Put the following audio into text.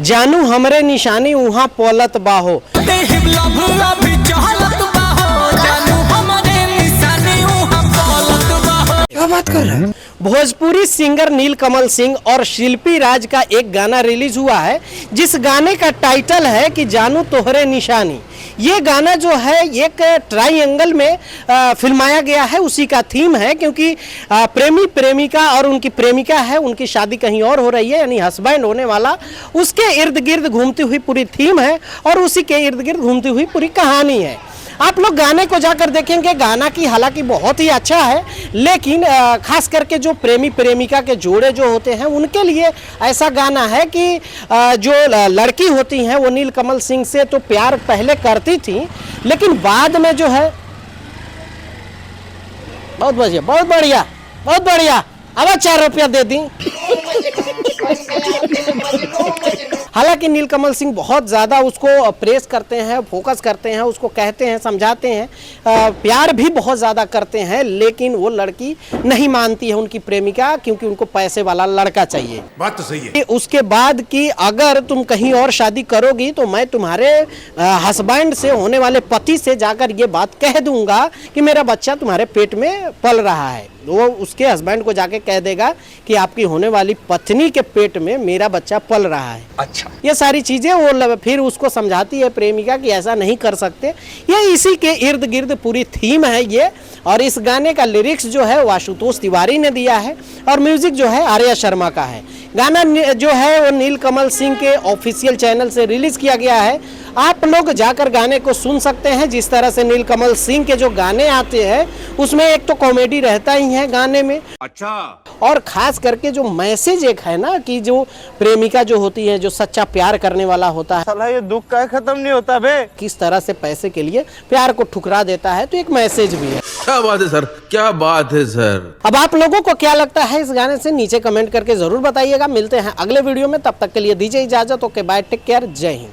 जानू हमरे निशानी उहाँ पलत बाहो। क्या बात कर रहे हैं? भोजपुरी सिंगर नीलकमल सिंह और शिल्पी राज का एक गाना रिलीज हुआ है जिस गाने का टाइटल है कि जानू तोहरे निशानी। ये गाना जो है एक ट्रायंगल में फिल्माया गया है, उसी का थीम है क्योंकि प्रेमी प्रेमिका और उनकी प्रेमिका है, उनकी शादी कहीं और हो रही है, यानी हस्बैंड होने वाला, उसके इर्द गिर्द घूमती हुई पूरी थीम है और उसी के इर्द गिर्द घूमती हुई पूरी कहानी है। आप लोग गाने को जाकर देखेंगे, गाना की हालांकि बहुत ही अच्छा है, लेकिन खास करके जो प्रेमी प्रेमिका के जोड़े जो होते हैं उनके लिए ऐसा गाना है कि जो लड़की होती हैं वो नीलकमल सिंह से तो प्यार पहले करती थी, लेकिन बाद में जो है बहुत बढ़िया बहुत बढ़िया बहुत बढ़िया, अब 4 रुपया दे दी। हालांकि नीलकमल सिंह बहुत ज़्यादा उसको प्रेस करते हैं, फोकस करते हैं, उसको कहते हैं, समझाते हैं, प्यार भी बहुत ज़्यादा करते हैं, लेकिन वो लड़की नहीं मानती है उनकी प्रेमिका, क्योंकि उनको पैसे वाला लड़का चाहिए। बात तो सही है। उसके बाद कि अगर तुम कहीं और शादी करोगी तो मैं तुम्हारे हस्बैंड से होने वाले पति से जाकर ये बात कह दूंगा कि मेरा बच्चा तुम्हारे पेट में पल रहा है। वो उसके हस्बैंड को जाके कह देगा कि आपकी होने वाली पत्नी के पेट में मेरा बच्चा पल रहा है। अच्छा, ये सारी चीजें वो फिर उसको समझाती है प्रेमिका कि ऐसा नहीं कर सकते। ये इसी के इर्द गिर्द पूरी थीम है ये, और इस गाने का लिरिक्स जो है आशुतोष तिवारी ने दिया है और म्यूजिक जो है आर्या शर्मा का है। गाना जो है वो नीलकमल सिंह के ऑफिशियल चैनल से रिलीज किया गया है। आप लोग जाकर गाने को सुन सकते हैं। जिस तरह से नीलकमल सिंह के जो गाने आते हैं उसमें एक तो कॉमेडी रहता ही है गाने में, अच्छा, और खास करके जो मैसेज एक है ना कि जो प्रेमिका जो होती है, जो सच्चा प्यार करने वाला होता है, साला ये दुख का खत्म नहीं होता बे, किस तरह से पैसे के लिए प्यार को ठुकरा देता है, तो एक मैसेज भी है। क्या बात है सर, क्या बात है सर। अब आप लोगों को क्या लगता है इस गाने से, नीचे कमेंट करके जरूर बताइएगा। मिलते हैं अगले वीडियो में, तब तक के लिए दीजिए इजाजत। ओके बाय, टेक केयर, जय हिंद।